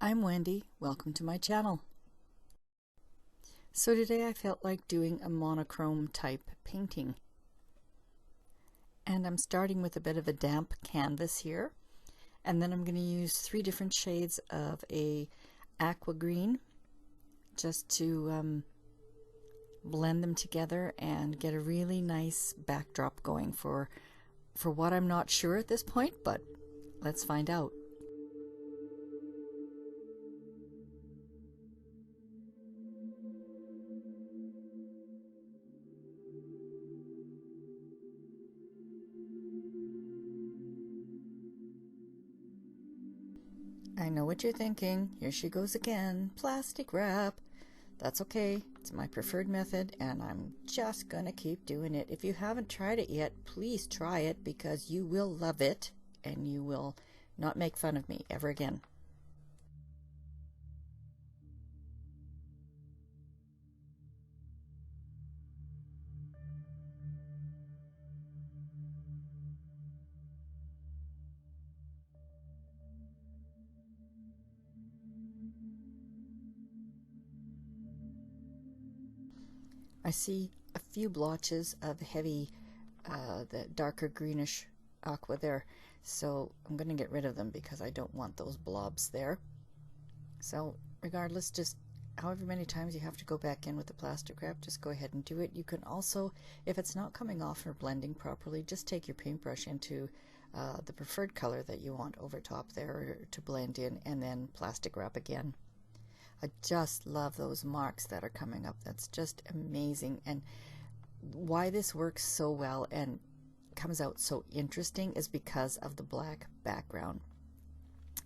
I'm Wendy. Welcome to my channel. So today I felt like doing a monochrome type painting. And I'm starting with a bit of a damp canvas here. And then I'm going to use 3 different shades of a aqua green just to blend them together and get a really nice backdrop going for what I'm not sure at this point, but let's find out. I know what you're thinking. Here she goes again. Plastic wrap. That's okay. It's my preferred method and I'm just gonna keep doing it. If you haven't tried it yet, please try it because you will love it and you will not make fun of me ever again. I see a few blotches of heavy, the darker greenish aqua there, so I'm going to get rid of them because I don't want those blobs there. So regardless, just however many times you have to go back in with the plastic wrap, just go ahead and do it. You can also, if it's not coming off or blending properly, just take your paintbrush into the preferred color that you want over top there to blend in, and then plastic wrap again. I just love those marks that are coming up. That's just amazing. And why this works so well and comes out so interesting is because of the black background.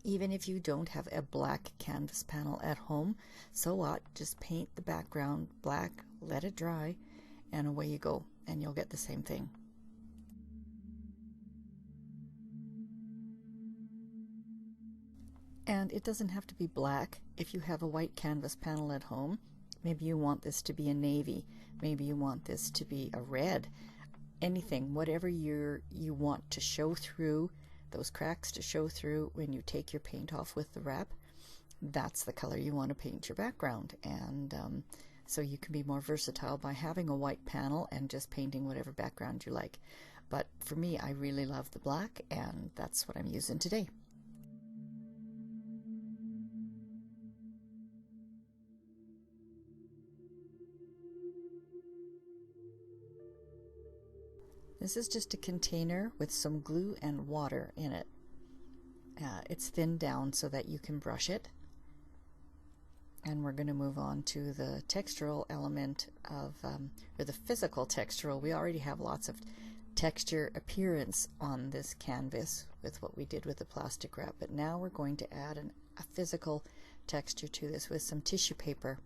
Even if you don't have a black canvas panel at home, so what? Just paint the background black, let it dry, and away you go, and you'll get the same thing. And it doesn't have to be black. If you have a white canvas panel at home, maybe you want this to be a navy, maybe you want this to be a red, anything, whatever you want to show through, those cracks to show through when you take your paint off with the wrap, that's the color you want to paint your background. And so you can be more versatile by having a white panel and just painting whatever background you like. But for me, I really love the black, and that's what I'm using today. This is just a container with some glue and water in it. It's thinned down so that you can brush it. And we're going to move on to the textural element of, or the physical textural. We already have lots of texture appearance on this canvas with what we did with the plastic wrap, but now we're going to add a physical texture to this with some tissue paper.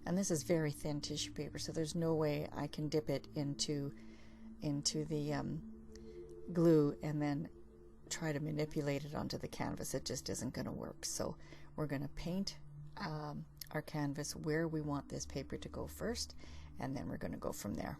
And this is very thin tissue paper, so there's no way I can dip it into the glue and then try to manipulate it onto the canvas. It just isn't going to work. So we're going to paint our canvas where we want this paper to go first, and then we're going to go from there.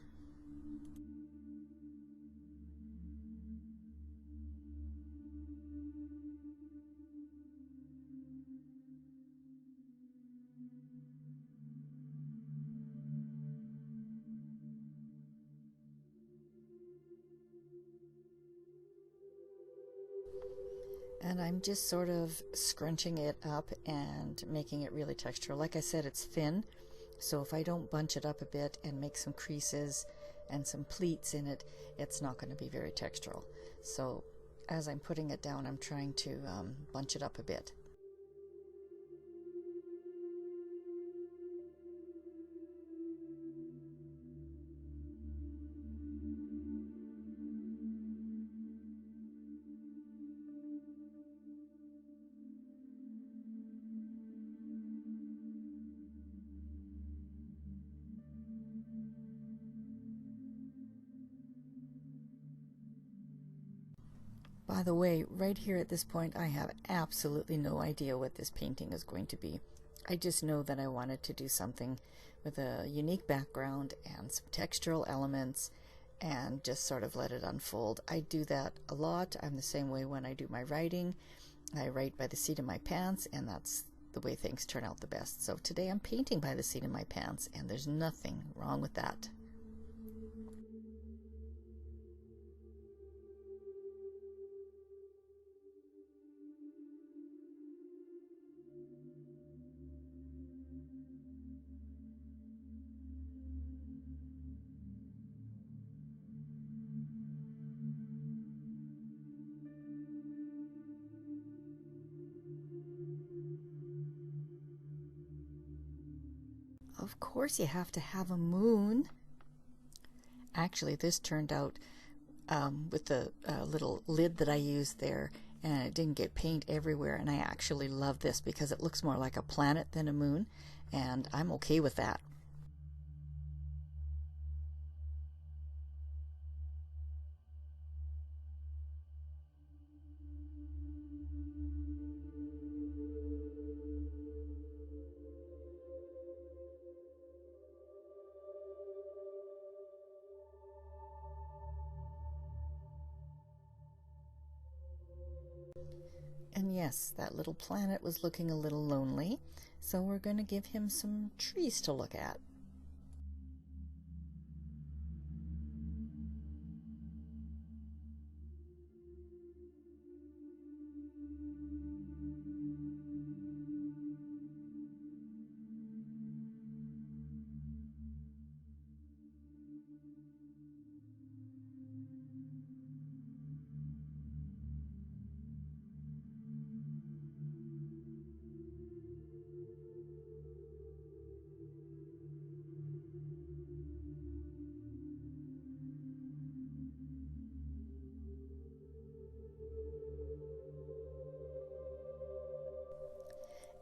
And I'm just sort of scrunching it up and making it really textural. Like I said, it's thin, so if I don't bunch it up a bit and make some creases and some pleats in it, it's not going to be very textural. So as I'm putting it down, I'm trying to bunch it up a bit. By the way, right here at this point, I have absolutely no idea what this painting is going to be. I just know that I wanted to do something with a unique background and some textural elements and just sort of let it unfold. I do that a lot. I'm the same way when I do my writing. I write by the seat of my pants, and that's the way things turn out the best. So today I'm painting by the seat of my pants, and there's nothing wrong with that. Of course you have to have a moon. Actually, this turned out with the little lid that I used there, and it didn't get paint everywhere, and I actually love this because it looks more like a planet than a moon, and I'm okay with that. And yes, that little planet was looking a little lonely, so we're going to give him some trees to look at.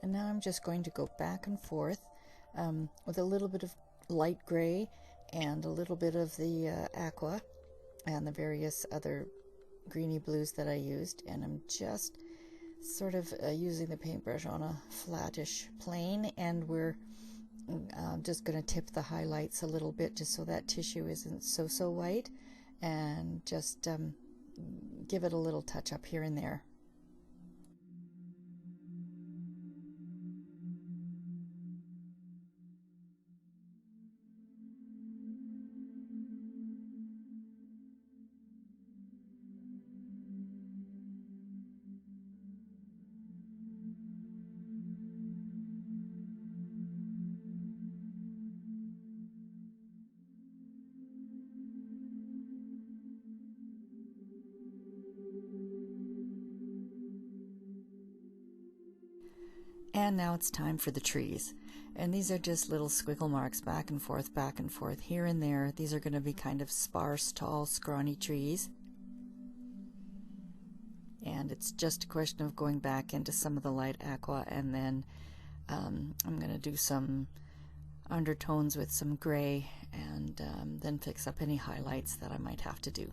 And now I'm just going to go back and forth with a little bit of light gray and a little bit of the aqua and the various other greeny blues that I used. And I'm just sort of using the paintbrush on a flattish plane, and we're just going to tip the highlights a little bit just so that tissue isn't so white, and just give it a little touch up here and there. And now it's time for the trees. And these are just little squiggle marks back and forth, here and there. These are going to be kind of sparse, tall, scrawny trees. And it's just a question of going back into some of the light aqua, and then I'm going to do some undertones with some gray, and then fix up any highlights that I might have to do.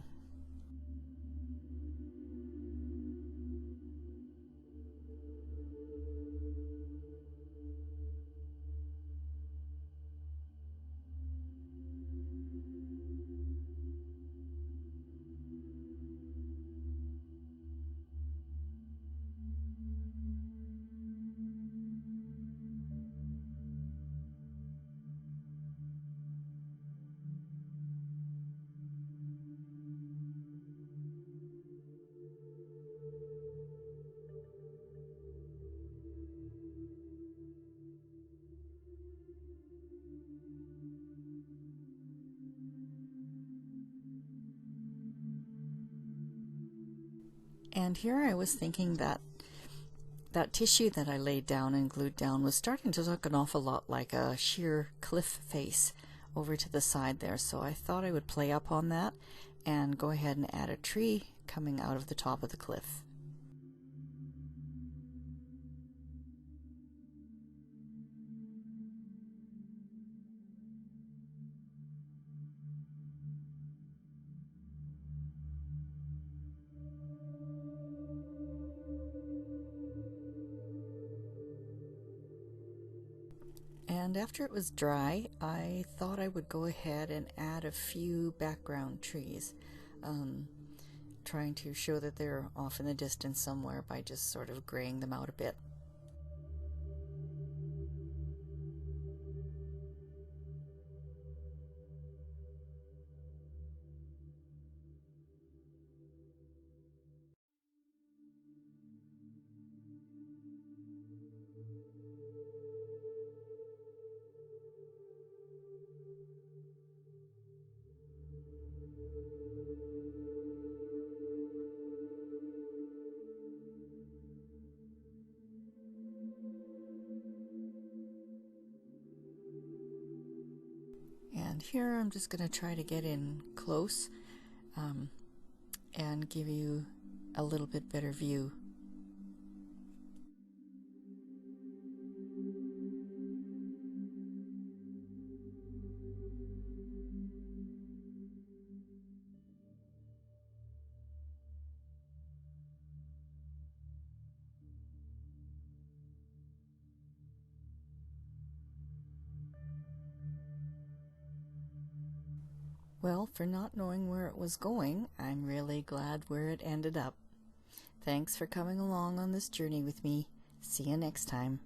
And here I was thinking that that tissue that I laid down and glued down was starting to look an awful lot like a sheer cliff face over to the side there. So I thought I would play up on that and go ahead and add a tree coming out of the top of the cliff. And after it was dry, I thought I would go ahead and add a few background trees. trying to show that they're off in the distance somewhere by just sort of graying them out a bit. And here I'm just going to try to get in close and give you a little bit better view. Well, for not knowing where it was going, I'm really glad where it ended up. Thanks for coming along on this journey with me. See you next time.